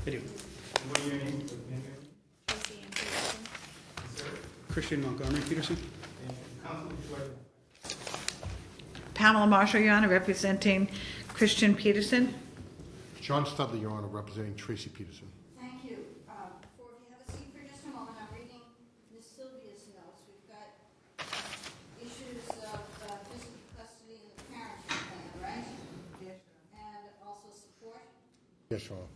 I do. What are your names? Kristian Montgomery Pedersen. Pamela Marshall, Your Honor, representing Kristian Pedersen. John Studley, Your Honor, representing Tracy Pedersen. Thank you. Before if you have a seat for just a moment, I'm reading Ms. Sylvia's notes. We've got issues of physical custody and the parenting plan, right? Yes. And also support? Yes, Your Honor.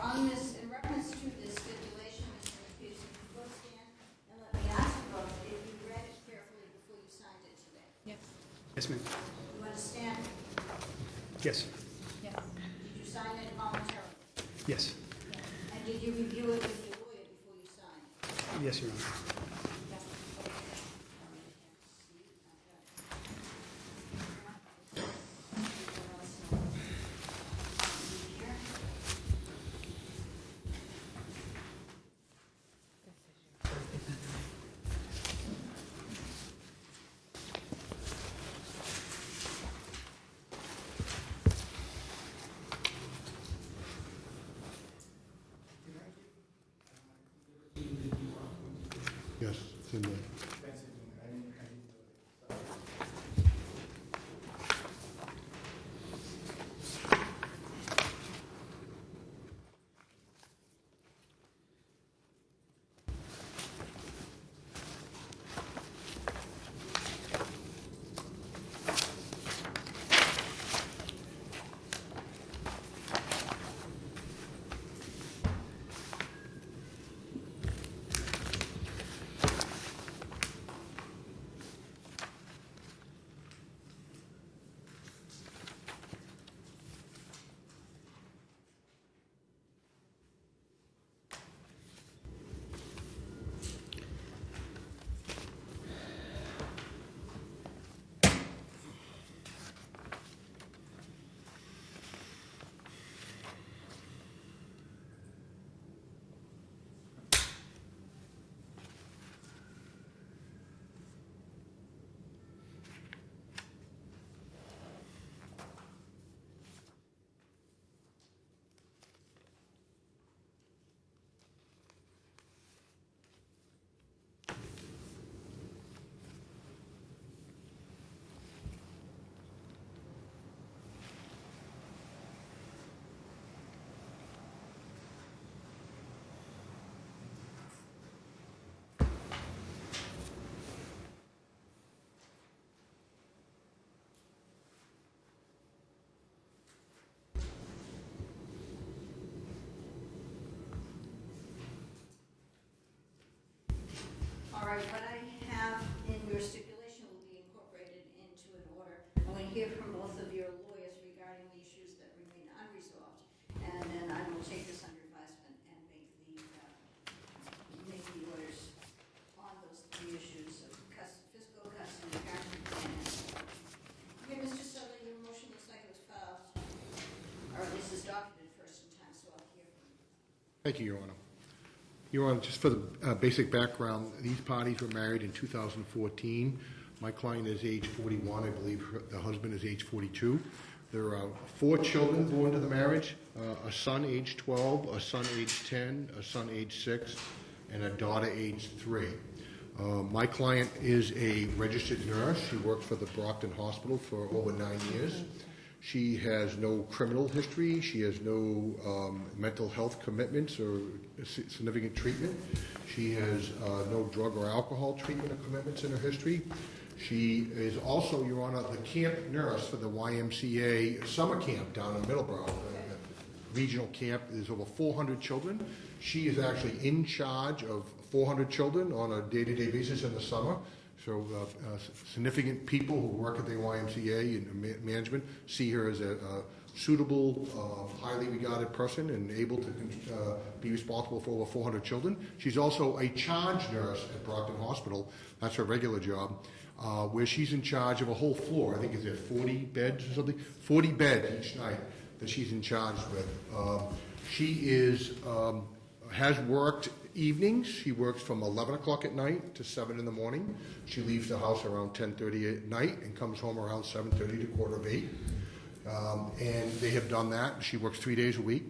On this, in reference to this stipulation, Mr. Peterson, you both stand and let me ask you both if you read it carefully before you signed it today. Yes. Yes, ma'am. You understand? Yes. Yes. Did you sign it voluntarily? Yes. And did you review it with your lawyer before you signed it? Yes, Your Honor. Yes. Yes, it's in there. All right, what I have in your stipulation will be incorporated into an order. I'm going to hear from both of your lawyers regarding the issues that remain unresolved, and then I will take this under advisement and make the orders on those three issues of fiscal custody, parenting plan. Okay, Mr. Sutherland, your motion looks like it was filed, or at least it's docketed first in time, so I'll hear from you. Thank you, Your Honor. Your Honor, just for the basic background, these parties were married in 2014. My client is age 41. I believe the husband is age 42. There are 4 children born to the marriage, a son age 12, a son age 10, a son age 6, and a daughter age 3. My client is a registered nurse. She worked for the Brockton Hospital for over 9 years. She has no criminal history. She has no mental health commitments or significant treatment. She has no drug or alcohol treatment or commitments in her history. She is also, Your Honor, the camp nurse for the YMCA summer camp down in Middleborough, regional camp. There's over 400 children. She is actually in charge of 400 children on a day-to-day basis in the summer. So significant people who work at the YMCA and management see her as a suitable, highly regarded person and able to be responsible for over 400 children. She's also a charge nurse at Brockton Hospital. That's her regular job, where she's in charge of a whole floor. I think is there 40 beds or something? 40 beds each night that she's in charge with. She has worked evenings. She works from 11 o'clock at night to 7 in the morning. She leaves the house around 10:30 at night and comes home around 7:30 to 7:45. And they have done that. She works 3 days a week.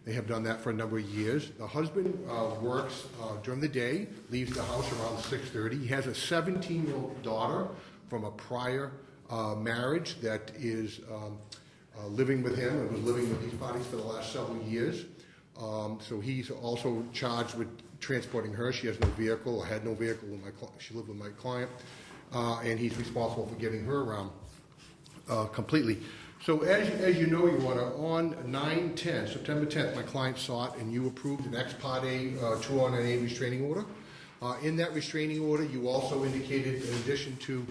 They have done that for a number of years. The husband works during the day, leaves the house around 6:30. He has a 17-year-old daughter from a prior marriage that is living with him and was living with these parties for the last several years. So he's also charged with transporting her. She has no vehicle, or had no vehicle when she lived with my client, and he's responsible for getting her around completely. So as you know, Your Honor, on September 10th, my client sought and you approved an ex parte 209A restraining order. In that restraining order, you also indicated, in addition to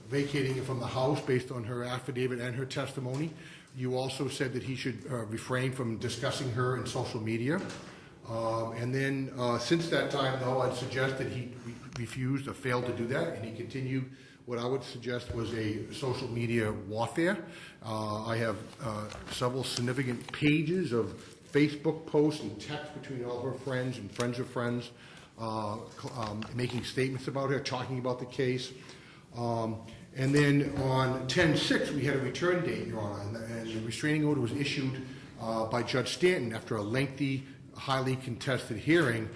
vacating it from the house based on her affidavit and her testimony, you also said that he should refrain from discussing her in social media. And then since that time, though, I'd suggest that he refused or failed to do that, and he continued what I would suggest was a social media warfare. I have several significant pages of Facebook posts and texts between all her friends and friends of friends, making statements about her, talking about the case. And then on 10/6, we had a return date, Your Honor, and the restraining order was issued by Judge Stanton after a lengthy, highly contested hearing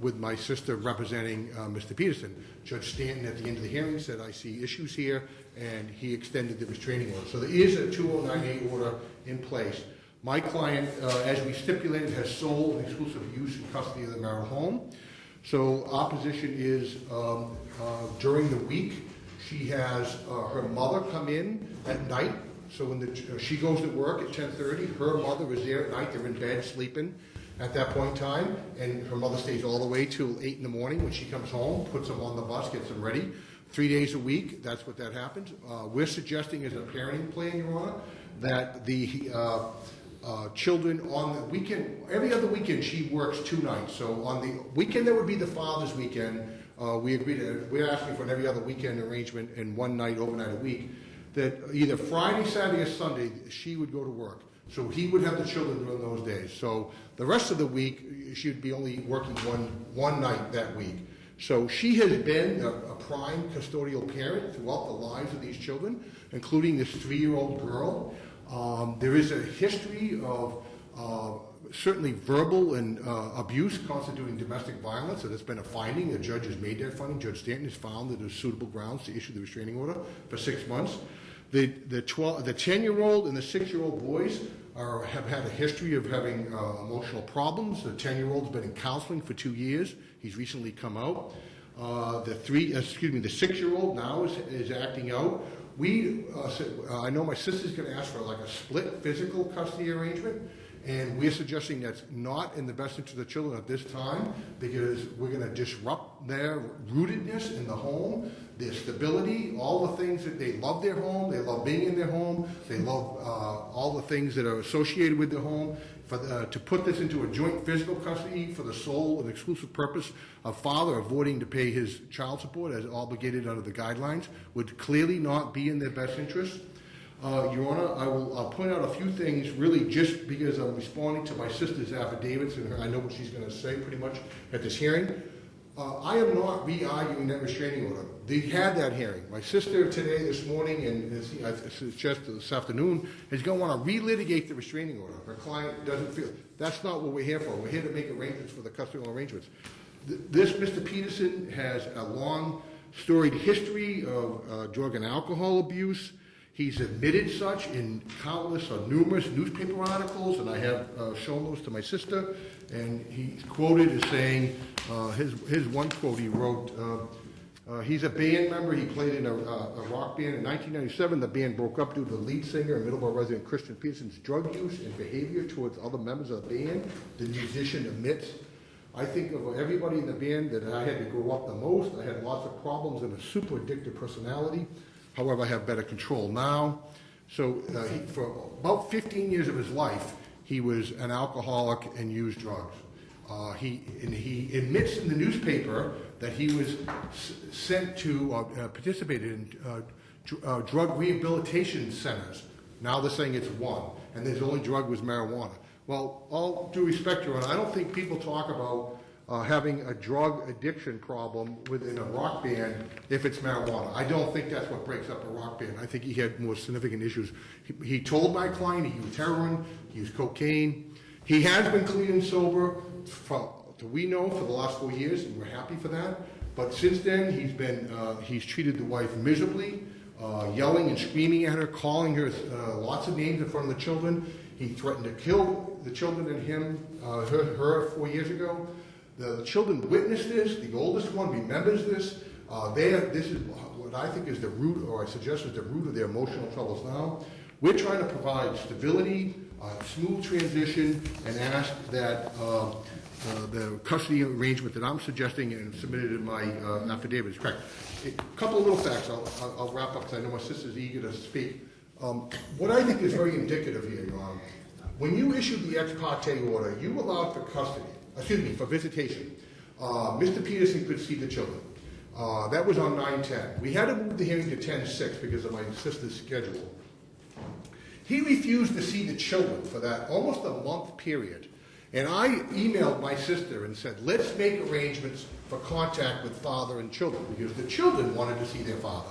with my sister representing Mr. Pedersen. Judge Stanton, at the end of the hearing, said, I see issues here, and he extended the restraining order. So there is a 209A order in place. My client, as we stipulated, has sole and exclusive use and custody of the marital home. So our position is during the week, she has her mother come in at night. So when she goes to work at 10:30, her mother is there at night. They're in bed sleeping at that point in time, and her mother stays all the way till 8 in the morning. When she comes home, puts them on the bus, gets them ready. 3 days a week, that's what that happens. We're suggesting as a parenting plan, Your Honor, that the children on the weekend, every other weekend she works 2 nights. So on the weekend that would be the father's weekend, we're asking for an every other weekend arrangement and 1 night, overnight a week, that either Friday, Saturday, or Sunday, she would go to work. So he would have the children during those days. So the rest of the week, she would be only working one night that week. So she has been a prime custodial parent throughout the lives of these children, including this 3-year-old girl. There is a history of certainly verbal and abuse constituting domestic violence, and it's been a finding. The judge has made that finding. Judge Stanton has found that there's suitable grounds to issue the restraining order for 6 months. The 10-year-old and the 6-year-old boys have had a history of having emotional problems. The 10-year-old's been in counseling for 2 years. He's recently come out. The 6-year-old now is acting out. I know my sister's going to ask for like a split physical custody arrangement, and we're suggesting that's not in the best interest of the children at this time, because we're going to disrupt their rootedness in the home, their stability, all the things that they love their home, they love being in their home, they love all the things that are associated with their home. To put this into a joint physical custody for the sole and exclusive purpose of father avoiding to pay his child support as obligated under the guidelines would clearly not be in their best interest. Your Honor, I'll point out a few things really just because I'm responding to my sister's affidavits, and I know what she's going to say pretty much at this hearing. I am not re-arguing that restraining order. They had that hearing. My sister today, this morning, and I suggest this afternoon, is going to want to relitigate the restraining order. Her client doesn't feel. That's not what we're here for. We're here to make arrangements for the custodial arrangements. This Mr. Pedersen has a long, storied history of drug and alcohol abuse. He's admitted such in countless or numerous newspaper articles, and I have shown those to my sister. And he's quoted as saying, his one quote he wrote, he's a band member. He played in a rock band. In 1997, the band broke up due to the lead singer and Middleborough resident Kristian Pedersen's drug use and behavior towards other members of the band. The musician admits, I think of everybody in the band that I had to grow up the most. I had lots of problems and a super addictive personality. However, I have better control now. So for about 15 years of his life, he was an alcoholic and used drugs. He admits in the newspaper that he was sent to, participated in drug rehabilitation centers. Now they're saying it's one, and his only drug was marijuana. Well, all due respect, Your Honor, I don't think people talk about having a drug addiction problem within a rock band if it's marijuana. I don't think that's what breaks up a rock band. I think he had more significant issues. He told my client he used heroin, he used cocaine. He has been clean and sober, we know, for the last 4 years, and we're happy for that. But since then, he's treated the wife miserably, yelling and screaming at her, calling her lots of names in front of the children. He threatened to kill the children and him, her 4 years ago. The children witnessed this. The oldest one remembers this. This is what I think is the root, or I suggest is the root of their emotional troubles now. We're trying to provide stability, smooth transition, and ask that the custody arrangement that I'm suggesting and submitted in my affidavit is correct. A couple of little facts. I'll wrap up because I know my sister's eager to speak. What I think is very indicative here, Your Honor, when you issued the ex parte order, you allowed for custody, for visitation. Mr. Pedersen could see the children. That was on 9/10. We had to move the hearing to 10/6 because of my sister's schedule. He refused to see the children for that almost a month period. And I emailed my sister and said, let's make arrangements for contact with father and children, because the children wanted to see their father.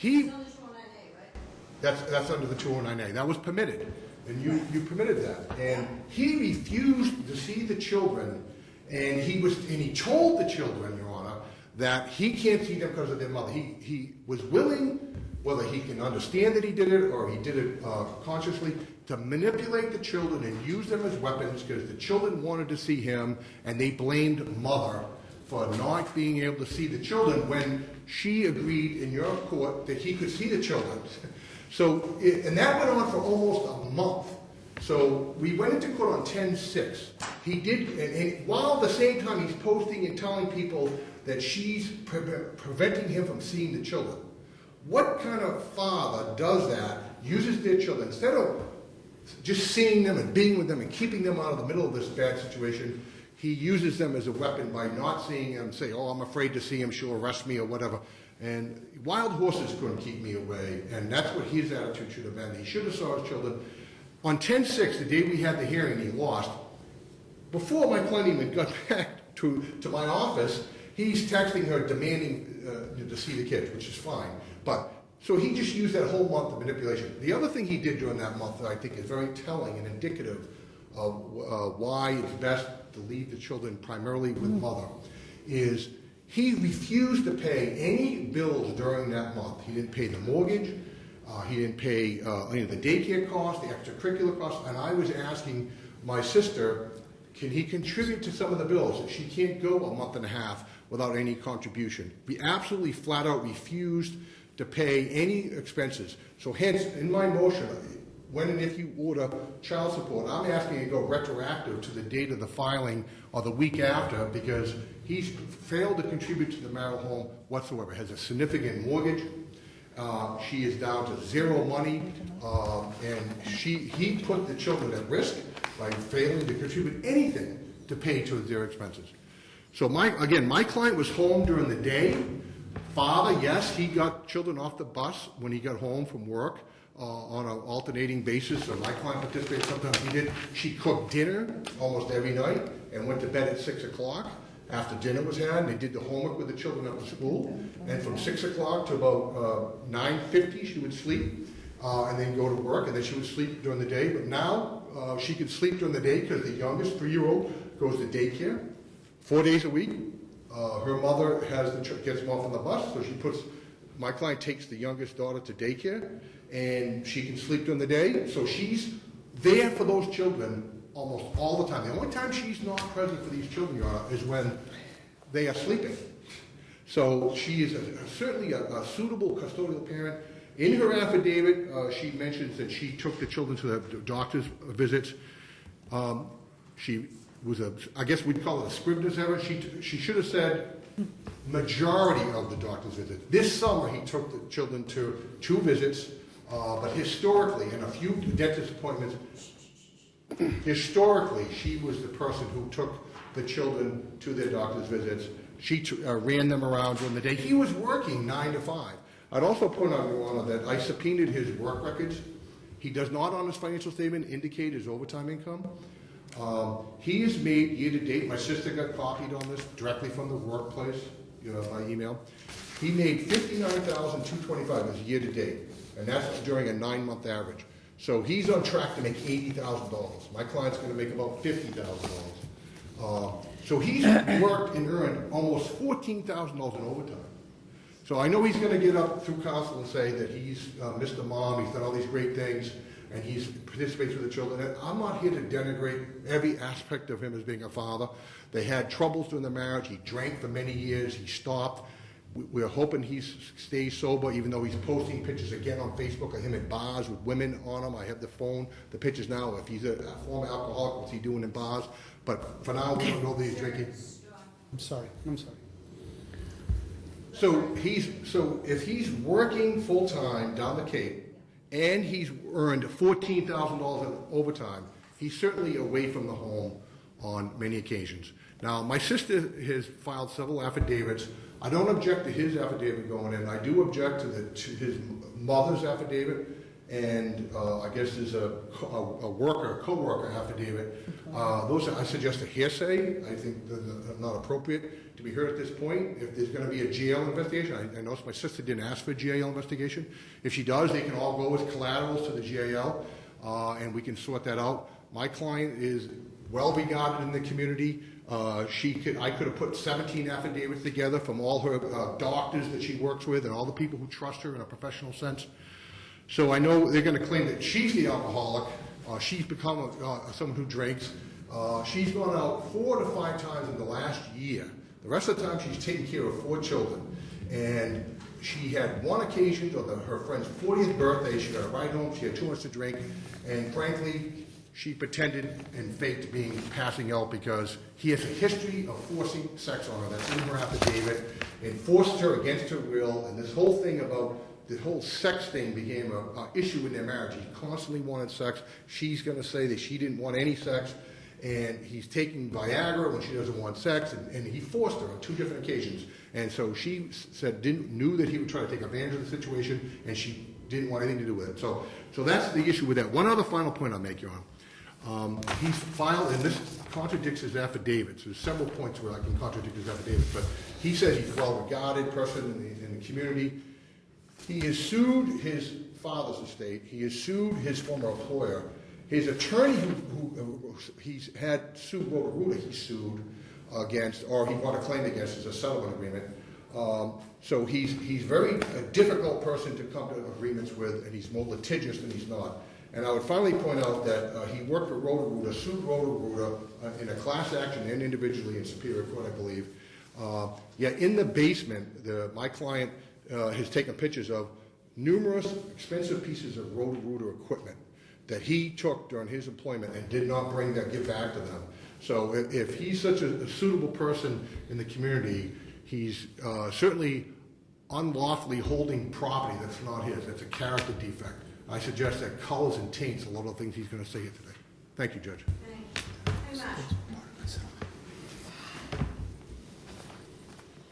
It's on the 209A, right? That's under the 209A. That was permitted, and you permitted that. And he refused to see the children, and he told the children, Your Honor, that he can't see them because of their mother. He was willing, whether he can understand that he did it or he did it consciously, to manipulate the children and use them as weapons because the children wanted to see him, and they blamed mother for not being able to see the children when she agreed in your court that he could see the children. So, and that went on for almost a month. So we went into court on 10/6. He did, and while at the same time he's posting and telling people that she's preventing him from seeing the children. What kind of father does that, uses their children, instead of just seeing them and being with them and keeping them out of the middle of this bad situation, he uses them as a weapon by not seeing them, say, oh, I'm afraid to see him, she'll arrest me or whatever. And wild horses couldn't keep me away, and that's what his attitude should have been. He should have saw his children. On 10/6, the day we had the hearing, he lost. Before my client even got back to my office, he's texting her demanding to see the kids, which is fine. But so he just used that whole month of manipulation. The other thing he did during that month that I think is very telling and indicative of why it's best to leave the children primarily with mother is he refused to pay any bills during that month. He didn't pay the mortgage. He didn't pay any of the daycare costs, the extracurricular costs. And I was asking my sister, can he contribute to some of the bills? She can't go a month and a half without any contribution. We absolutely flat out refused to pay any expenses. So hence, in my motion, when and if you order child support, I'm asking you to go retroactive to the date of the filing or the week after, because he's failed to contribute to the marital home whatsoever. Has a significant mortgage. She is down to zero money, and he put the children at risk by failing to contribute anything to pay towards their expenses. So my client was home during the day. Father, yes, he got children off the bus when he got home from work on an alternating basis. So my client participated, sometimes he did. She cooked dinner almost every night and went to bed at 6 o'clock. After dinner was had, they did the homework with the children after school. And from 6 o'clock to about 9:50, she would sleep and then go to work, and then she would sleep during the day. But now she can sleep during the day because the youngest 3-year-old goes to daycare 4 days a week. Her mother gets them off on the bus, so my client takes the youngest daughter to daycare, and she can sleep during the day. So she's there for those children almost all the time. The only time she's not present for these children, Your Honor, is when they are sleeping. So she is certainly a suitable custodial parent. In her affidavit, she mentions that she took the children to the doctor's visits. She was I guess we'd call it a Scribner's error. She should have said majority of the doctor's visits. This summer, he took the children to 2 visits. But historically, in a few dentist appointments, historically, she was the person who took the children to their doctor's visits. She ran them around during the day. He was working 9 to 5. I'd also point out, Your Honor, that I subpoenaed his work records. He does not on his financial statement indicate his overtime income. He has made year-to-date, my sister got copied on this directly from the workplace, by email. He made $59,225 as year-to-date, and that's during a 9-month average. So he's on track to make $80,000. My client's going to make about $50,000. So he's worked and earned almost $14,000 in overtime. So I know he's going to get up through counsel and say that he's Mr. Mom, he's done all these great things, and he participates with the children. And I'm not here to denigrate every aspect of him as being a father. They had troubles during the marriage. He drank for many years. He stopped. We're hoping he stays sober, even though he's posting pictures again on Facebook of him at bars with women on him. I have the pictures now. If he's a former alcoholic, what's he doing in bars? But for now, we don't know that he's drinking. I'm sorry. So if he's working full-time down the Cape, and he's earned $14,000 in overtime, he's certainly away from the home on many occasions. Now, my sister has filed several affidavits. I don't object to his affidavit going in. I do object to his mother's affidavit, and I guess there's a co-worker affidavit. Those I suggest a hearsay. I think they're not appropriate to be heard at this point. If there's going to be a jail investigation, I noticed my sister didn't ask for a jail investigation. If she does, they can all go as collaterals to the jail, and we can sort that out. My client is well regarded in the community. I could have put 17 affidavits together from all her doctors that she works with and all the people who trust her in a professional sense. So I know they're going to claim that she's the alcoholic. She's become someone who drinks. She's gone out 4 to 5 times in the last year. The rest of the time she's taken care of 4 children. And she had one occasion on her friend's 40th birthday. She got a ride home. She had too much to drink. And frankly, she pretended and faked passing out because he has a history of forcing sex on her. That's in her affidavit, and forced her against her will. And this whole thing about the whole sex thing became an issue in their marriage. He constantly wanted sex. She's going to say that she didn't want any sex, and he's taking Viagra when she doesn't want sex, and he forced her on 2 different occasions. And so she said knew that he would try to take advantage of the situation, and she didn't want anything to do with it. So that's the issue with that. One other final point I'll make, Your Honor. He's filed, and this contradicts his affidavits. There's several points where I can contradict his affidavits, but he says he's a well-regarded person in the community. He has sued his father's estate. He has sued his former employer. His attorney who he's had sued Roto-Rooter, he sued against, or he brought a claim against as a settlement agreement. So he's very a difficult person to come to agreements with, and he's more litigious than he's not. And I would finally point out that he worked for Roto-Rooter, sued Roto-Rooter in a class action and individually in Superior Court, I believe. Yet in the basement, my client has taken pictures of numerous expensive pieces of Roto-Rooter equipment that he took during his employment and did not give back to them. So if he's such a suitable person in the community, he's certainly unlawfully holding property that's not his. That's a character defect. I suggest that colors and taints a lot of the things he's going to say here today. Thank you, Judge. Thank you very much.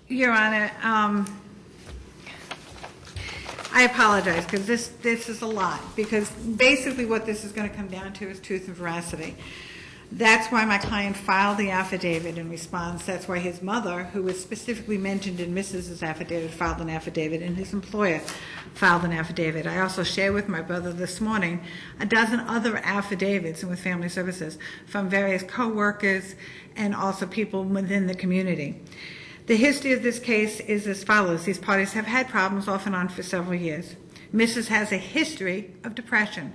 Your Honor, I apologize because this is a lot, because basically what this is going to come down to is truth and veracity. That's why my client filed the affidavit in response. That's why his mother, who was specifically mentioned in Mrs.'s affidavit, filed an affidavit, and his employer filed an affidavit. I also shared with my brother this morning a dozen other affidavits with Family Services from various co-workers and also people within the community. The history of this case is as follows. These parties have had problems off and on for several years. Mrs. has a history of depression.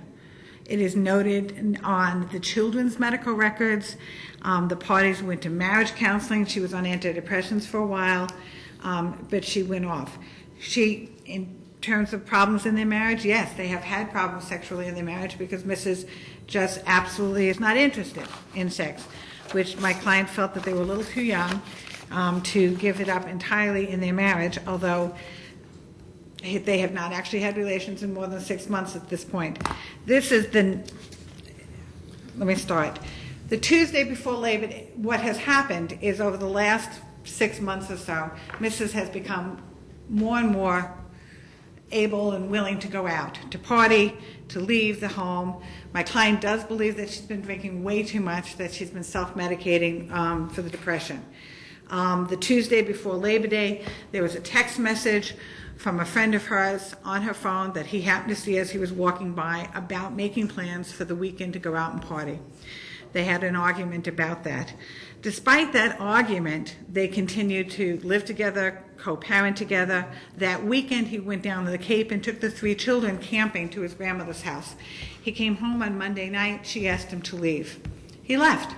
It is noted on the children's medical records. The parties went to marriage counseling. She was on antidepressants for a while, but she went off. In terms of problems in their marriage, yes, they have had problems sexually in their marriage because Mrs. just absolutely is not interested in sex, which my client felt that they were a little too young to give it up entirely in their marriage, although They have not actually had relations in more than 6 months at this point. This is the, let me start. The Tuesday before Labor Day, what has happened is over the last 6 months or so, Mrs. has become more and more able and willing to go out, to party, to leave the home. My client does believe that she's been drinking way too much, that she's been self-medicating for the depression. The Tuesday before Labor Day, there was a text message from a friend of hers on her phone that he happened to see as he was walking by about making plans for the weekend to go out and party. They had an argument about that. Despite that argument, they continued to live together, co-parent together. That weekend, he went down to the Cape and took the 3 children camping to his grandmother's house. He came home on Monday night. She asked him to leave. He left.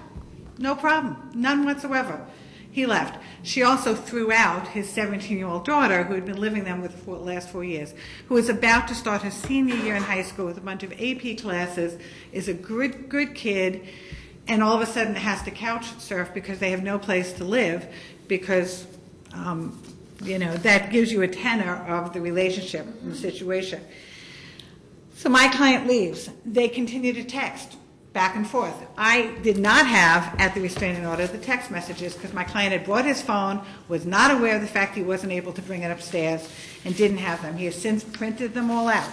No problem. None whatsoever. He left. She also threw out his 17-year-old daughter, who had been living there with the last 4 years, who was about to start her senior year in high school with a bunch of AP classes, is a good kid, and all of a sudden has to couch surf because they have no place to live, because that gives you a tenor of the relationship and the situation. So my client leaves. They continue to text back and forth. I did not have, at the restraining order, the text messages because my client had brought his phone, was not aware of the fact he wasn't able to bring it upstairs, and didn't have them. He has since printed them all out.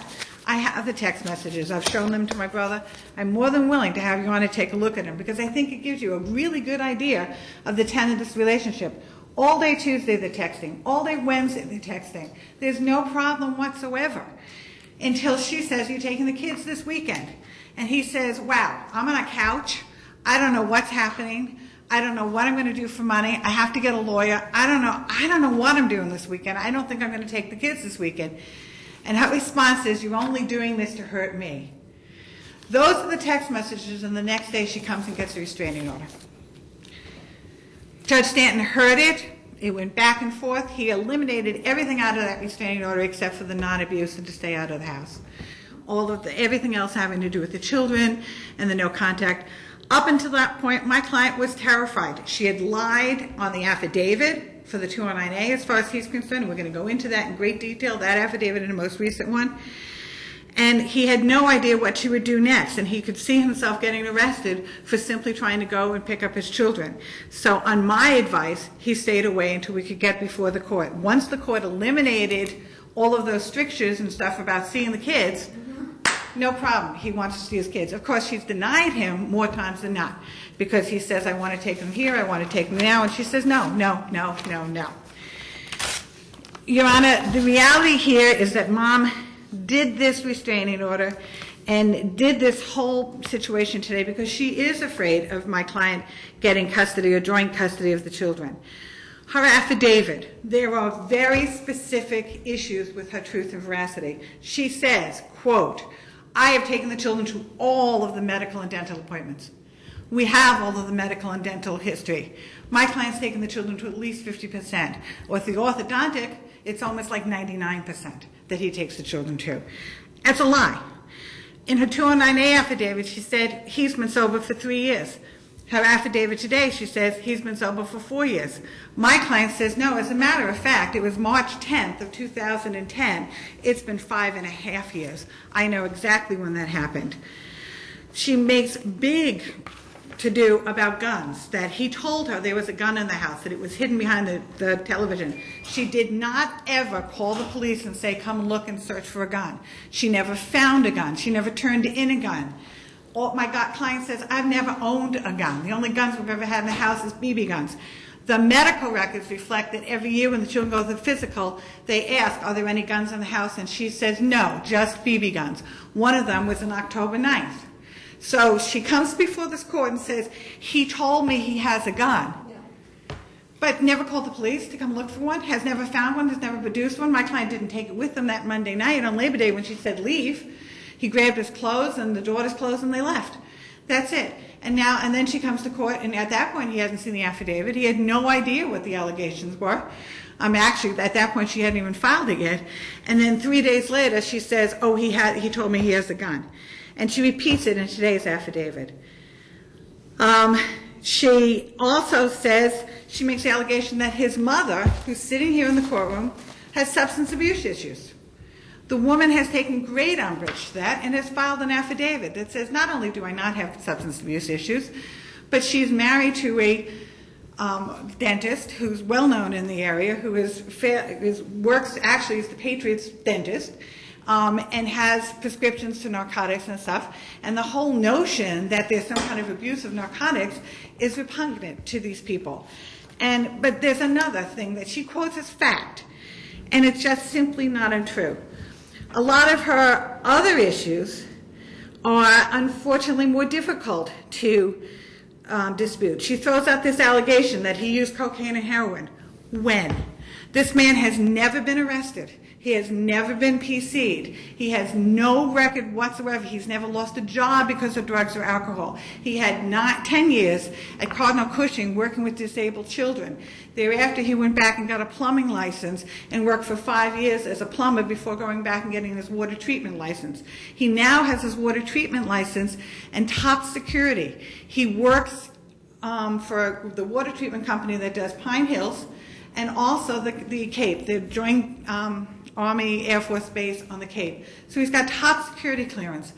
I have the text messages. I've shown them to my brother. I'm more than willing to have you on and take a look at them because I think it gives you a really good idea of the tenor of this relationship. All day Tuesday they're texting. All day Wednesday they're texting. There's no problem whatsoever until she says, "You're taking the kids this weekend." And he says, "Wow, I'm on a couch. I don't know what's happening. I don't know what I'm going to do for money. I have to get a lawyer. I don't know what I'm doing this weekend. I don't think I'm going to take the kids this weekend." And her response is, "You're only doing this to hurt me." Those are the text messages, and the next day she comes and gets a restraining order. Judge Stanton heard it. It went back and forth. He eliminated everything out of that restraining order except for the non-abuse and to stay out of the house. Everything else having to do with the children and the no contact. Up until that point, my client was terrified. She had lied on the affidavit for the 209A as far as he's concerned. We're going to go into that in great detail, that affidavit and the most recent one. And he had no idea what she would do next, and he could see himself getting arrested for simply trying to go and pick up his children. So on my advice, he stayed away until we could get before the court. Once the court eliminated all of those strictures and stuff about seeing the kids, no problem. He wants to see his kids. Of course, she's denied him more times than not because he says, "I want to take them here, I want to take them now," and she says, "No, no, no, no, no." Your Honor, the reality here is that Mom did this restraining order and did this whole situation today because she is afraid of my client getting custody or joint custody of the children. Her affidavit, there are very specific issues with her truth and veracity. She says, quote, "I have taken the children to all of the medical and dental appointments." We have all of the medical and dental history. My client's taken the children to at least 50%. With the orthodontic, it's almost like 99% that he takes the children to. That's a lie. In her 209A affidavit, she said he's been sober for 3 years. Her affidavit today, she says he's been sober for 4 years. My client says no. As a matter of fact, it was March 10th of 2010. It's been 5.5 years. I know exactly when that happened. She makes big to-do about guns, that he told her there was a gun in the house, that it was hidden behind the television. She did not ever call the police and say, "Come look and search for a gun." She never found a gun. She never turned in a gun. My client says, "I've never owned a gun. The only guns we've ever had in the house is BB guns." The medical records reflect that every year when the children go to the physical, they ask, "Are there any guns in the house?" And she says, "No, just BB guns." One of them was on October 9th. So she comes before this court and says, "He told me he has a gun." But never called the police to come look for one, has never found one, has never produced one. My client didn't take it with him that Monday night on Labor Day when she said leave. He grabbed his clothes and the daughter's clothes and they left. That's it. And then she comes to court, and at that point he hasn't seen the affidavit. He had no idea what the allegations were. Actually, at that point she hadn't even filed it yet. And then 3 days later she says, "Oh, he told me he has a gun." And she repeats it in today's affidavit. She also says, she makes the allegation that his mother, who's sitting here in the courtroom, has substance abuse issues. The woman has taken great umbrage to that and has filed an affidavit that says not only do I not have substance abuse issues, but she's married to a dentist who's well known in the area, who works actually as the Patriots dentist, and has prescriptions to narcotics and stuff. And the whole notion that there's some kind of abuse of narcotics is repugnant to these people. But there's another thing that she quotes as fact, and it's just simply not untrue. A lot of her other issues are unfortunately more difficult to dispute. She throws out this allegation that he used cocaine and heroin. When? This man has never been arrested. He has never been PC'd. He has no record whatsoever. He's never lost a job because of drugs or alcohol. He had 10 years at Cardinal Cushing working with disabled children. Thereafter, he went back and got a plumbing license and worked for 5 years as a plumber before going back and getting his water treatment license. He now has his water treatment license and top security. He works for the water treatment company that does Pine Hills and also the Cape, the Joint Army Air Force Base on the Cape. So he's got top security clearance.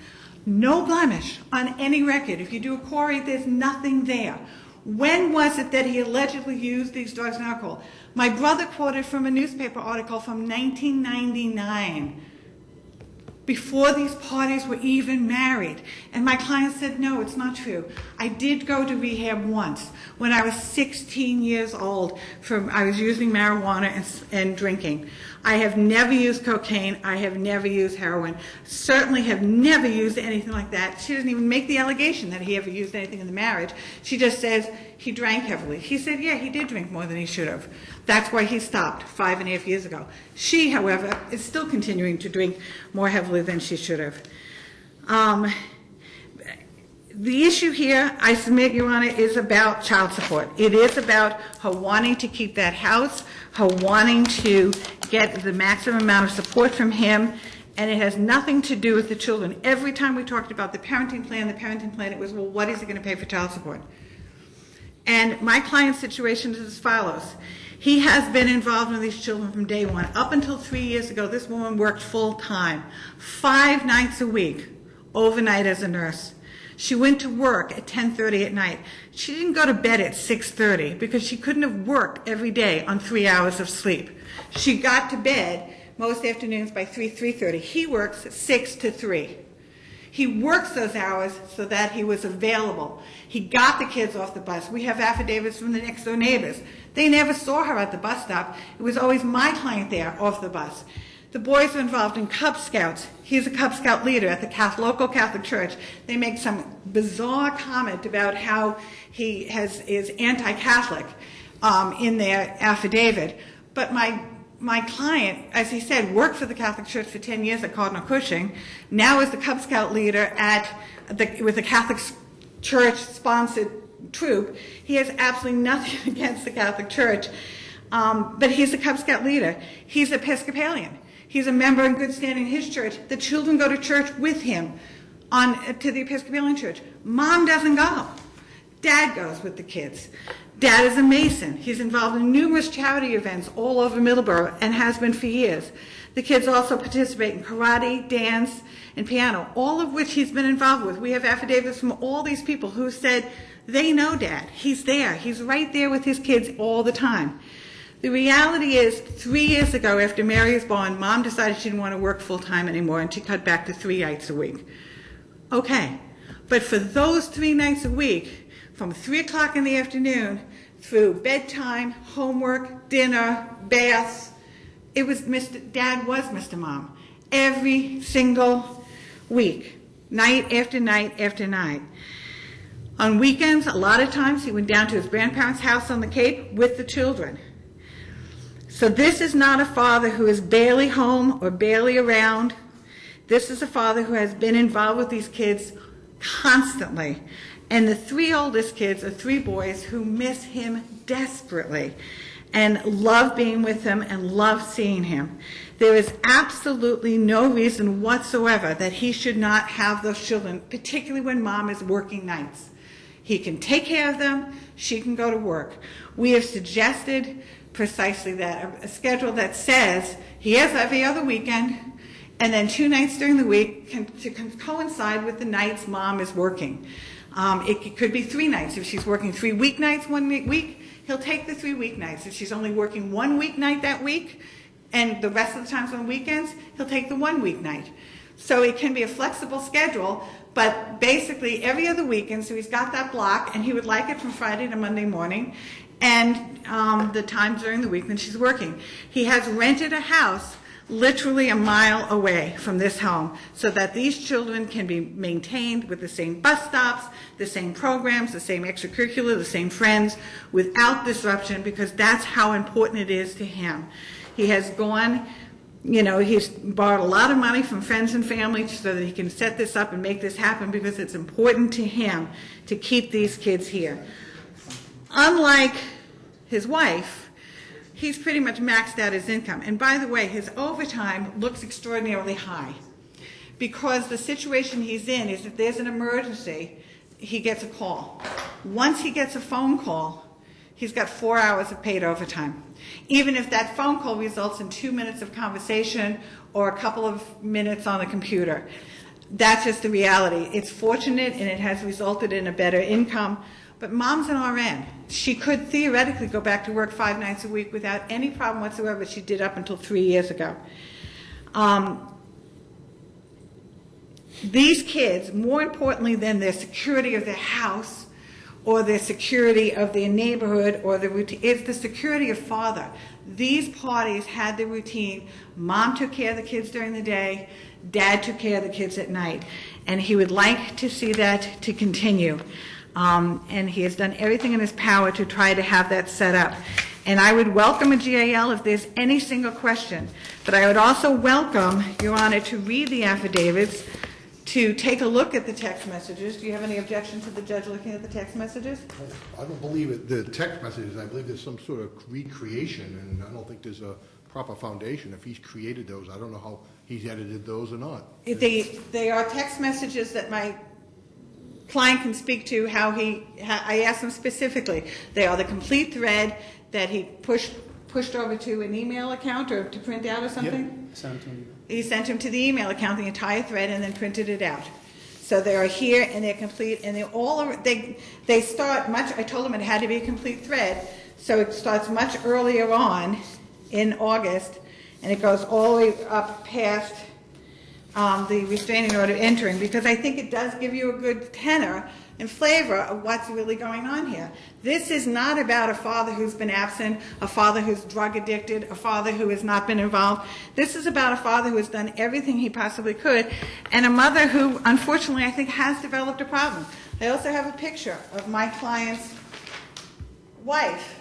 No blemish on any record. If you do a query, there's nothing there. When was it that he allegedly used these drugs and alcohol? My brother quoted from a newspaper article from 1999, before these parties were even married. And my client said, no, it's not true. I did go to rehab once when I was 16 years old. I was using marijuana and drinking. I have never used cocaine. I have never used heroin. Certainly have never used anything like that. She doesn't even make the allegation that he ever used anything in the marriage. She just says he drank heavily. He said, yeah, he did drink more than he should have. That's why he stopped 5.5 years ago. She, however, is still continuing to drink more heavily than she should have. The issue here, I submit, Your Honor, is about child support. It is about her wanting to keep that house, her wanting to get the maximum amount of support from him, and it has nothing to do with the children. Every time we talked about the parenting plan, it was, well, what is he going to pay for child support? And my client's situation is as follows. He has been involved with these children from day one. Up until 3 years ago, this woman worked full time, 5 nights a week, overnight as a nurse. She went to work at 10:30 at night. She didn't go to bed at 6:30 because she couldn't have worked every day on 3 hours of sleep. She got to bed most afternoons by 3:30. He works 6 to 3. He works those hours so that he was available. He got the kids off the bus. We have affidavits from the next door neighbors. They never saw her at the bus stop. It was always my client there off the bus. The boys are involved in Cub Scouts. He's a Cub Scout leader at the local Catholic Church. They make some bizarre comment about how he is anti-Catholic in their affidavit. But my client, as he said, worked for the Catholic Church for 10 years at Cardinal Cushing, now is the Cub Scout leader with the Catholic Church-sponsored troop. He has absolutely nothing against the Catholic Church, but he's a Cub Scout leader. He's Episcopalian. He's a member in good standing in his church. The children go to church with him to the Episcopalian church. Mom doesn't go. Dad goes with the kids. Dad is a Mason. He's involved in numerous charity events all over Middleborough and has been for years. The kids also participate in karate, dance, and piano, all of which he's been involved with. We have affidavits from all these people who said they know Dad. He's there. He's right there with his kids all the time. The reality is, 3 years ago, after Mary was born, Mom decided she didn't want to work full-time anymore, and she cut back to 3 nights a week. Okay, but for those 3 nights a week, from 3 o'clock in the afternoon through bedtime, homework, dinner, baths, Dad was Mr. Mom. Every single week, night after night after night. On weekends, a lot of times, he went down to his grandparents' house on the Cape with the children. So this is not a father who is barely home or barely around. This is a father who has been involved with these kids constantly. And the 3 oldest kids are 3 boys who miss him desperately and love being with him and love seeing him. There is absolutely no reason whatsoever that he should not have those children, particularly when Mom is working nights. He can take care of them. She can go to work. We have suggested precisely that, a schedule that says he has every other weekend, and then 2 nights during the week can coincide with the nights mom is working. It could be 3 nights. If she's working 3 weeknights one week, he'll take the 3 weeknights. If she's only working 1 weeknight that week, and the rest of the times on weekends, he'll take the 1 weeknight. So it can be a flexible schedule, but basically every other weekend, so he's got that block, and he would like it from Friday to Monday morning, and the times during the week when she's working. He has rented a house literally a mile away from this home so that these children can be maintained with the same bus stops, the same programs, the same extracurricular, the same friends, without disruption, because that's how important it is to him. He has gone, he's borrowed a lot of money from friends and family so that he can set this up and make this happen, because it's important to him to keep these kids here. Unlike his wife, he's pretty much maxed out his income. And by the way, his overtime looks extraordinarily high, because the situation he's in is if there's an emergency, he gets a call. Once he gets a phone call, he's got 4 hours of paid overtime. Even if that phone call results in 2 minutes of conversation or a couple of minutes on the computer. That's just the reality. It's fortunate, and it has resulted in a better income. But mom's an RN. She could theoretically go back to work 5 nights a week without any problem whatsoever. She did up until 3 years ago. These kids, more importantly than their security of their house or their security of their neighborhood or the routine, is the security of father. These parties had the routine. Mom took care of the kids during the day. Dad took care of the kids at night. And he would like to see that to continue. And he has done everything in his power to try to have that set up. And I would welcome a GAL if there's any single question. But I would also welcome, Your Honor, to read the affidavits, to take a look at the text messages. Do you have any objection to the judge looking at the text messages? I don't believe it. The text messages, I believe there's some sort of recreation, and I don't think there's a proper foundation. If he's created those, I don't know how he's edited those or not. They are text messages that my client can speak to how I asked him specifically. They are the complete thread that he pushed over to an email account or to print out or something? Yep. Sent him. He sent him to the email account, the entire thread, and then printed it out. So they are here, and they're complete, and they start much, I told him it had to be a complete thread, so it starts much earlier on in August, and it goes all the way up past the restraining order entering, because I think it does give you a good tenor and flavor of what's really going on here. This is not about a father who's been absent, a father who's drug addicted, a father who has not been involved. This is about a father who has done everything he possibly could, and a mother who, unfortunately, I think has developed a problem. I also have a picture of my client's wife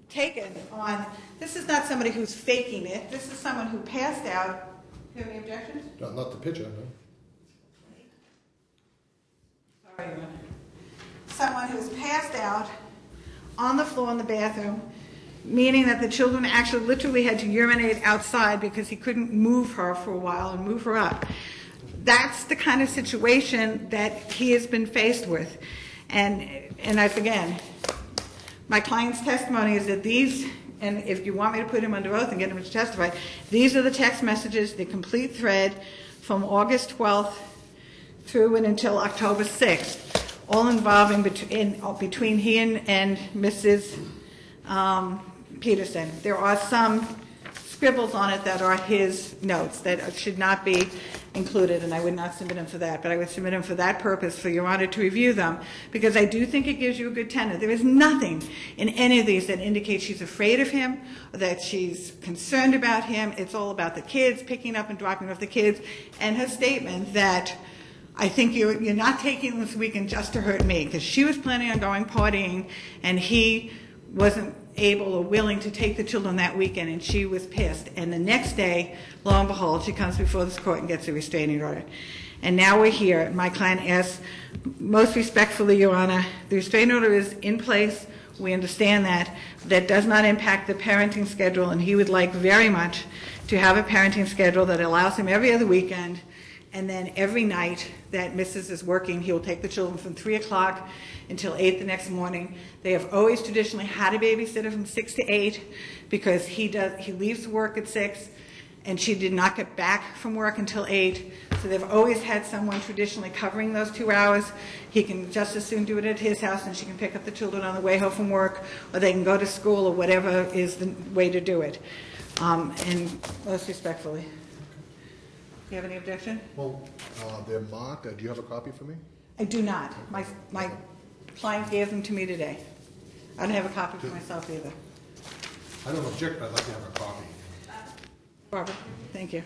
taken on, this is not somebody who's faking it, this is someone who passed out. Do you have any objections? Not the picture, no. Sorry, Your Honor. Someone who's passed out on the floor in the bathroom, meaning that the children actually literally had to urinate outside because he couldn't move her for a while and move her up. That's the kind of situation that he has been faced with. And again, my client's testimony is that these, and if you want me to put him under oath and get him to testify, these are the text messages, the complete thread from August 12th through and until October 6th, all involving between he and Mrs. Pedersen. There are some scribbles on it that are his notes that should not be included, and I would not submit them for that, but I would submit them for that purpose, for Your Honor to review them, because I do think it gives you a good tenor. There is nothing in any of these that indicates she's afraid of him, or that she's concerned about him. It's all about the kids, picking up and dropping off the kids, and her statement that, I think you're not taking this weekend just to hurt me, because she was planning on going partying, and he wasn't able or willing to take the children that weekend, and she was pissed. And the next day, lo and behold, she comes before this court and gets a restraining order. And now we're here. My client asks, most respectfully, Your Honor, the restraining order is in place. We understand that. That does not impact the parenting schedule, and he would like very much to have a parenting schedule that allows him every other weekend, and then every night that Mrs. is working, he will take the children from 3 o'clock until 8 the next morning. They have always traditionally had a babysitter from 6 to 8 because he leaves work at 6, and she did not get back from work until 8, so they've always had someone traditionally covering those 2 hours. He can just as soon do it at his house, and she can pick up the children on the way home from work, or they can go to school, or whatever is the way to do it. And most respectfully. Do you have any objection? Well, they're marked. Do you have a copy for me? I do not. My client gave them to me today. I don't have a copy for myself either. I don't object, but I'd like to have a copy. Barbara, thank you.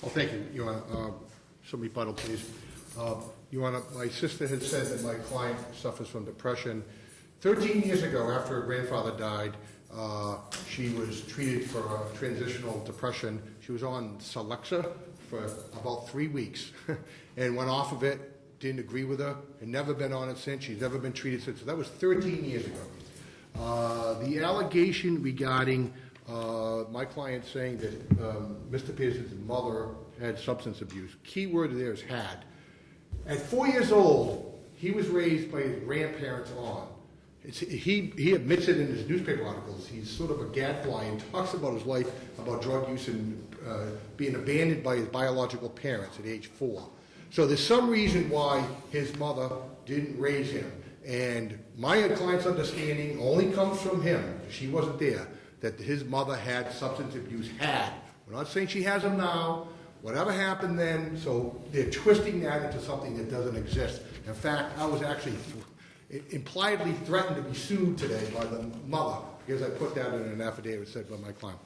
Oh, thank you. Your Honor, some rebuttal, please. Your Honor, my sister had said that my client suffers from depression. 13 years ago, after her grandfather died, she was treated for transitional depression. She was on Celexa for about 3 weeks and went off of it, didn't agree with her, and never been on it since. She's never been treated since. So that was 13 years ago. The allegation regarding my client saying that Mr. Pedersen's mother had substance abuse. Key word there is had. At 4 years old, he was raised by his grandparents on. He admits it in his newspaper articles. He's sort of a gadfly and talks about his life, about drug use and being abandoned by his biological parents at age 4. So there's some reason why his mother didn't raise him. And my client's understanding only comes from him. She wasn't there. That his mother had substance abuse, had. We're not saying she has them now. Whatever happened then, so they're twisting that into something that doesn't exist. In fact, I was actually impliedly threatened to be sued today by the mother because I put that in an affidavit said by my client.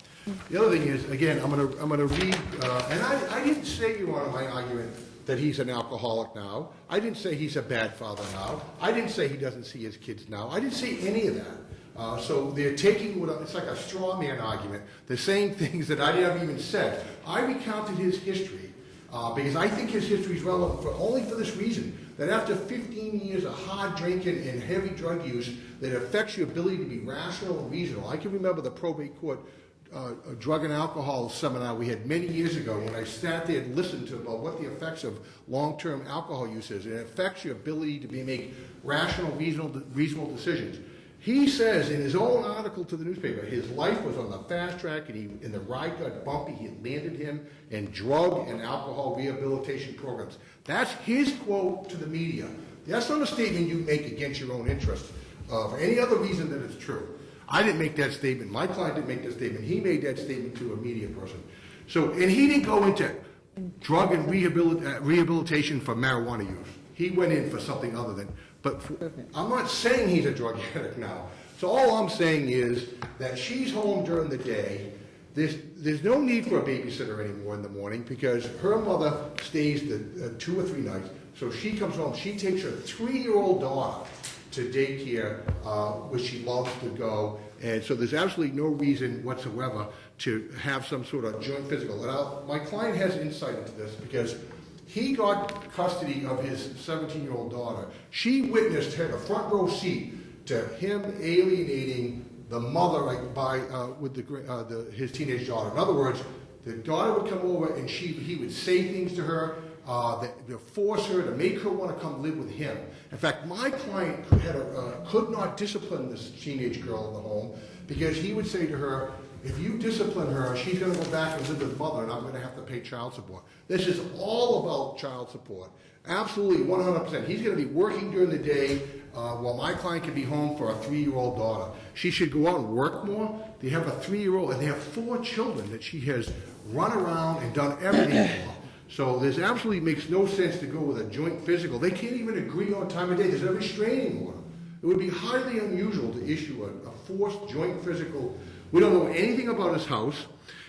The other thing is, again, I'm gonna read, and I didn't say, Your Honor, my argument that he's an alcoholic now. I didn't say he's a bad father now. I didn't say he doesn't see his kids now. I didn't say any of that. So they're taking it's like a straw man argument. They're saying things that I never even said. I recounted his history because I think his history is relevant only for this reason, that after 15 years of hard drinking and heavy drug use, that affects your ability to be rational and reasonable. I can remember the probate court drug and alcohol seminar we had many years ago when I sat there and listened to about what the effects of long-term alcohol use is. It affects your ability to make rational, reasonable decisions. He says in his own article to the newspaper, his life was on the fast track and the ride got bumpy. He had landed him in drug and alcohol rehabilitation programs. That's his quote to the media. That's not a statement you make against your own interest for any other reason than it's true. I didn't make that statement. My client didn't make that statement. He made that statement to a media person. So, and he didn't go into drug and rehabilitation for marijuana use. He went in for something other than. But I'm not saying he's a drug addict now. So all I'm saying is that she's home during the day. There's no need for a babysitter anymore in the morning because her mother stays the 2 or 3 nights. So she comes home, she takes her 3-year-old daughter to daycare, where she loves to go. And so there's absolutely no reason whatsoever to have some sort of joint physical. And my client has insight into this because he got custody of his 17-year-old daughter. She witnessed, had a front row seat to him alienating the mother with his teenage daughter. In other words, the daughter would come over and he would say things to her to force her, to make her want to come live with him. In fact, my client could not discipline this teenage girl in the home because he would say to her, if you discipline her, she's going to go back and live with mother and I'm going to have to pay child support. This is all about child support. Absolutely, 100%. He's going to be working during the day while my client can be home for a 3-year-old daughter. She should go out and work more. They have a 3-year-old and they have 4 children that she has run around and done everything for. So this absolutely makes no sense to go with a joint physical. They can't even agree on time of day. There's a restraining order. It would be highly unusual to issue a forced joint physical. We don't know anything about his house.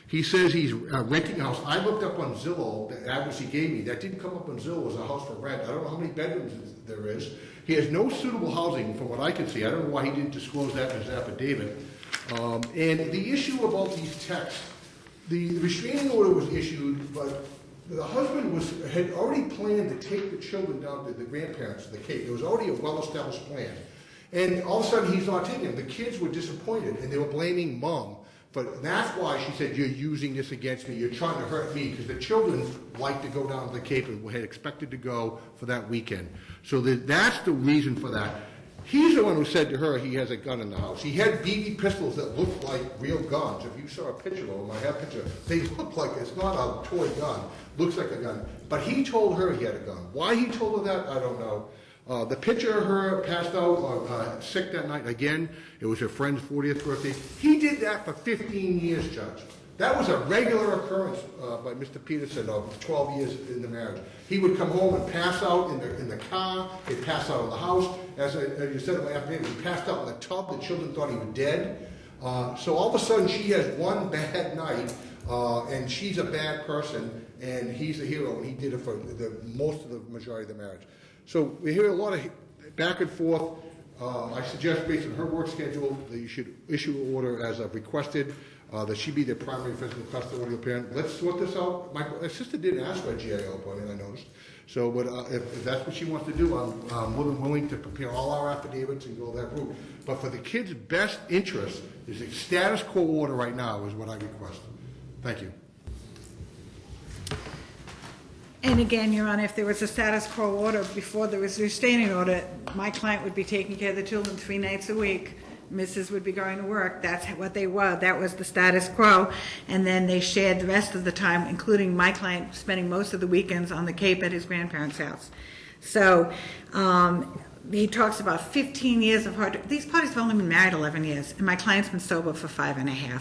He says he's renting a house. I looked up on Zillow, the address he gave me. That didn't come up on Zillow as a house for rent. I don't know how many bedrooms there is. He has no suitable housing from what I can see. I don't know why he didn't disclose that in his affidavit. And the issue about these texts, the restraining order was issued, but the husband had already planned to take the children down to the grandparents of the Cape. There was already a well-established plan. And all of a sudden, he's not taking them. The kids were disappointed, and they were blaming Mom. But that's why she said, you're using this against me. You're trying to hurt me, because the children like to go down to the Cape and had expected to go for that weekend. So that's the reason for that. He's the one who said to her he has a gun in the house. He had BB pistols that looked like real guns. If you saw a picture of them, I have a picture. They look like, it's not a toy gun. Looks like a gun. But he told her he had a gun. Why he told her that, I don't know. The picture of her passed out sick that night, again, it was her friend's 40th birthday. He did that for 15 years, Judge. That was a regular occurrence by Mr. Pedersen of 12 years in the marriage. He would come home and pass out in the car. He'd pass out in the house. As you said in my affidavit, he passed out in the tub. The children thought he was dead. So all of a sudden, she has one bad night, and she's a bad person, and he's the hero, and he did it for most of the majority of the marriage. So we hear a lot of back and forth. I suggest, based on her work schedule, that you should issue an order as requested, that she be the primary physical custodial parent. Let's sort this out. My sister didn't ask for a GIO appointment, I noticed. So, but if that's what she wants to do, I'm more than willing to prepare all our affidavits and go that route. But for the kids' best interest, is a status quo order right now is what I request. Thank you. And again, Your Honor, if there was a status quo order before there was a restraining order, my client would be taking care of the children 3 nights a week. Mrs. would be going to work. That's what they were. That was the status quo. And then they shared the rest of the time, including my client spending most of the weekends on the Cape at his grandparents' house. So he talks about 15 years of hard. These parties have only been married 11 years, and my client's been sober for 5.5.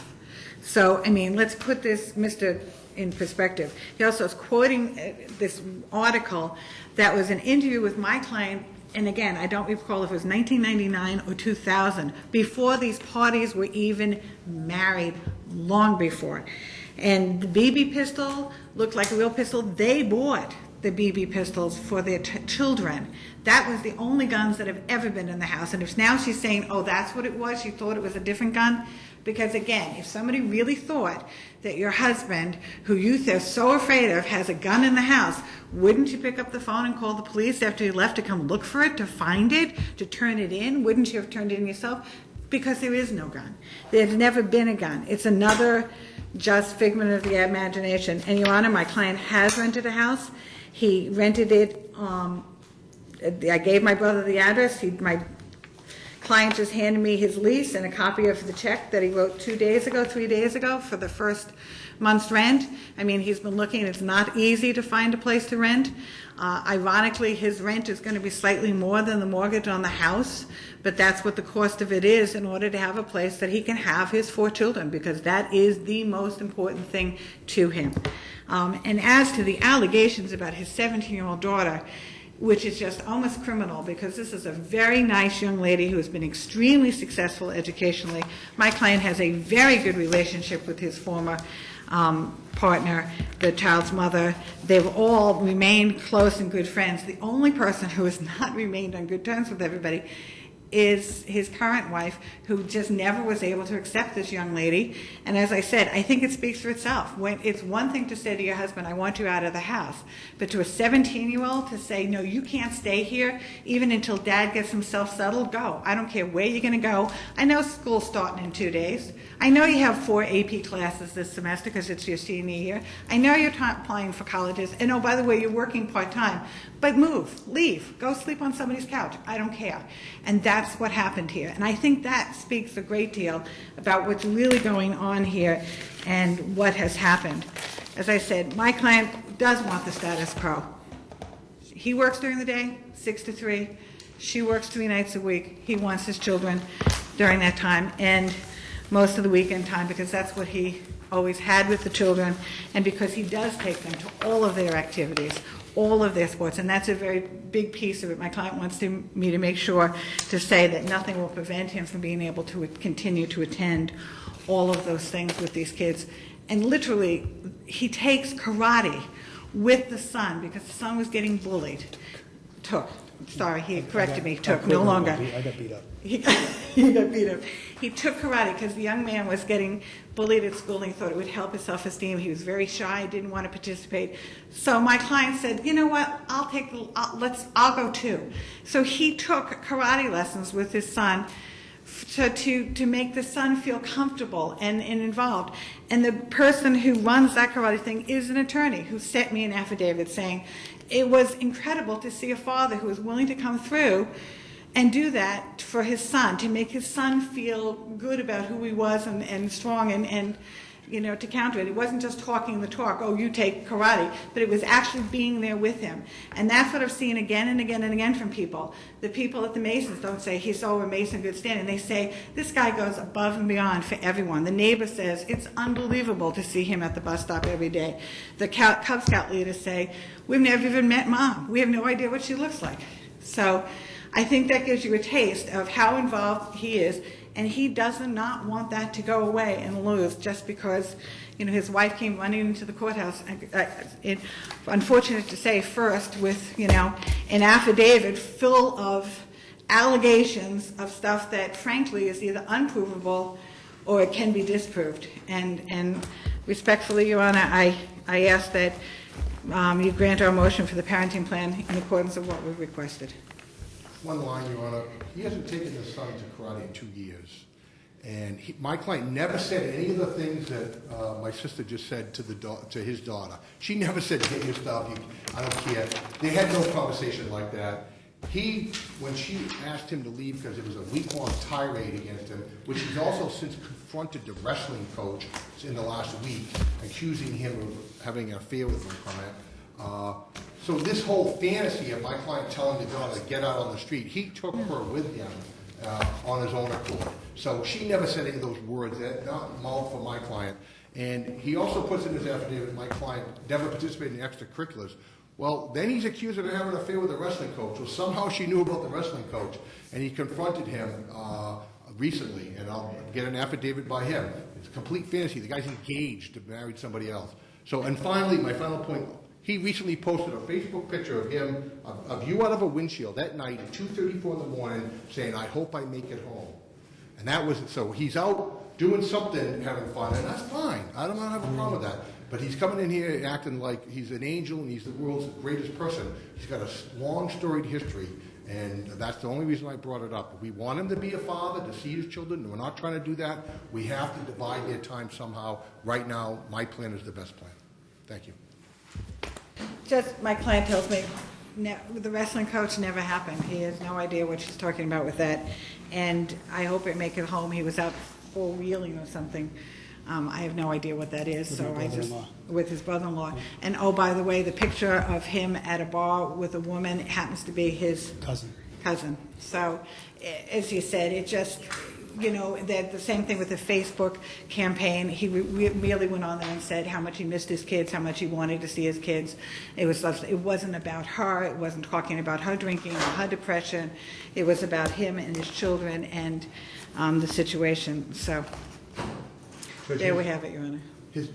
So, I mean, let's put this, Mr. in perspective. He also is quoting this article that was an interview with my client, and again, I don't recall if it was 1999 or 2000, before these parties were even married, long before. And the BB pistol looked like a real pistol. They bought the BB pistols for their children. That was the only guns that have ever been in the house. And if now she's saying, oh, that's what it was, she thought it was a different gun, because again, if somebody really thought that your husband, who you are so afraid of, has a gun in the house, wouldn't you pick up the phone and call the police after you left to come look for it, to find it, to turn it in? Wouldn't you have turned it in yourself? Because there is no gun. There's never been a gun. It's another just figment of the imagination. And Your Honor, my client has rented a house. He rented it, I gave my brother the address. My client just handed me his lease and a copy of the check that he wrote 3 days ago for the first month's rent. I mean, he's been looking. It's not easy to find a place to rent. Ironically, his rent is going to be slightly more than the mortgage on the house, but that's what the cost of it is in order to have a place that he can have his 4 children, because that is the most important thing to him. And as to the allegations about his 17-year-old daughter, which is just almost criminal, because this is a very nice young lady who has been extremely successful educationally. My client has a very good relationship with his former partner, the child's mother. They've all remained close and good friends. The only person who has not remained on good terms with everybody is his current wife, who just never was able to accept this young lady. And as I said, I think it speaks for itself. When it's one thing to say to your husband, I want you out of the house, but to a 17-year-old to say, no, you can't stay here even until dad gets himself settled, go. I don't care where you're going to go. I know school's starting in 2 days. I know you have 4 AP classes this semester because it's your senior year. I know you're applying for colleges. And oh, by the way, you're working part-time. But move, leave, go sleep on somebody's couch. I don't care. And that's what happened here. And I think that speaks a great deal about what's really going on here and what has happened. As I said, my client does want the status quo. He works during the day, 6 to 3. She works 3 nights a week. He wants his children during that time and most of the weekend time, because that's what he always had with the children, and because he does take them to all of their activities, all of their sports, and that's a very big piece of it. My client wants me to make sure to say that nothing will prevent him from being able to continue to attend all of those things with these kids. And literally, he takes karate with the son because the son was getting bullied. He corrected me, no longer. I got beat up. He got beat up. He took karate because the young man was getting bullied at school and he thought it would help his self-esteem. He was very shy, didn't want to participate. So my client said, you know what, I'll go too. So he took karate lessons with his son to make the son feel comfortable and involved. And the person who runs that karate thing is an attorney who sent me an affidavit saying it was incredible to see a father who was willing to come through and do that for his son, to make his son feel good about who he was and strong and to counter it. It wasn't just talking the talk, oh, you take karate, but it was actually being there with him. And that's what I've seen again and again and again from people. The people at the Masons don't say, he's so a Mason good standing. They say, this guy goes above and beyond for everyone. The neighbor says, it's unbelievable to see him at the bus stop every day. The Cub Scout leaders say, we've never even met Mom. We have no idea what she looks like. So I think that gives you a taste of how involved he is, and he does not want that to go away and lose just because, his wife came running into the courthouse. Unfortunate to say, first with, an affidavit full of allegations of stuff that, frankly, is either unprovable or it can be disproved. And respectfully, Your Honor, I ask that you grant our motion for the parenting plan in accordance with what we've requested. One line, Your Honor. He hasn't taken his son to karate in 2 years. And my client never said any of the things that my sister just said to his daughter. She never said, get your stuff, I don't care. They had no conversation like that. When she asked him to leave because it was a week-long tirade against him, which he's also since confronted the wrestling coach in the last week, accusing him of having an affair with my client. So this whole fantasy of my client telling the daughter to get out on the street, he took her with him on his own accord. So she never said any of those words, not mouth for my client. And he also puts in his affidavit, my client never participated in extracurriculars. Well, then he's accused of having an affair with the wrestling coach. Well, somehow she knew about the wrestling coach, and he confronted him recently, and I'll get an affidavit by him. It's a complete fantasy. The guy's engaged to marry somebody else. So, and finally, my final point, he recently posted a Facebook picture of him, of you out of a windshield that night at 2:34 in the morning saying, I hope I make it home. And that was, so he's out doing something, having fun, and that's fine. I don't have a problem with that. But he's coming in here acting like he's an angel and he's the world's greatest person. He's got a long, storied history, and that's the only reason I brought it up. If we want him to be a father, to see his children, and we're not trying to do that, we have to divide their time somehow. Right now, my plan is the best plan. Thank you. Just, my client tells me the wrestling coach never happened. He has no idea what she's talking about with that. And I hope it make it home. He was out four-wheeling or something. I have no idea what that is. With his brother-in-law. And oh, by the way, the picture of him at a bar with a woman happens to be his cousin. So, as you said, it just, you know, that the same thing with the Facebook campaign. He really went on there and said how much he missed his kids, how much he wanted to see his kids. It wasn't about her. It wasn't talking about her drinking or her depression. It was about him and his children and the situation. So there we have it, Your Honor. His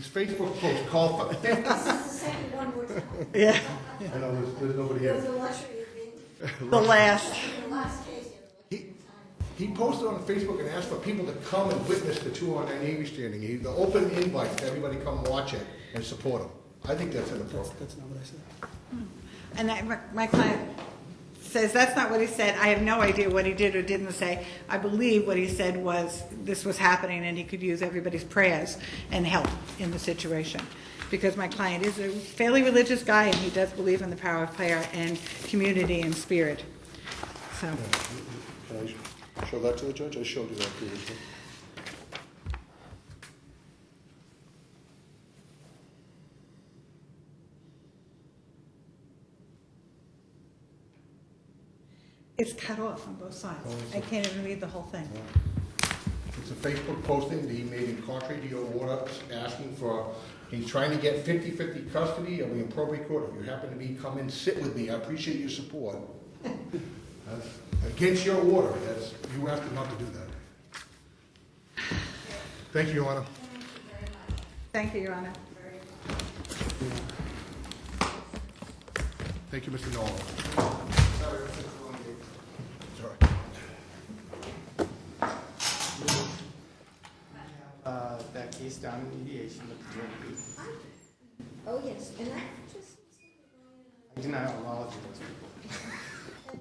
Facebook post called for. This is the second one we're talking. Yeah, I know there's nobody It was here. the luxury of being, the last. the last case, He posted on Facebook and asked for people to come and witness the 209 Navy standing. The open invite to everybody come watch it and support him. I think that's inappropriate. That's not what I said. And my client says that's not what he said. I have no idea what he did or didn't say. I believe what he said was this was happening and he could use everybody's prayers and help in the situation. Because my client is a fairly religious guy and he does believe in the power of prayer and community and spirit. So, Can I show that to the judge? I showed you that previously. it's cut off on both sides. I can't even read the whole thing. It's a Facebook posting that he made in contrary to your order, asking for, he's trying to get 50-50 custody of the appropriate court. If you happen to be, come and sit with me. I appreciate your support. That's against your order. You asked him not to do that. Thank you, Your Honor. Thank you, Your Honor. Thank you, Mr. Nolan. Sorry. That case down in mediation with the jury. oh, yes, and I just. I deny all knowledge of those people.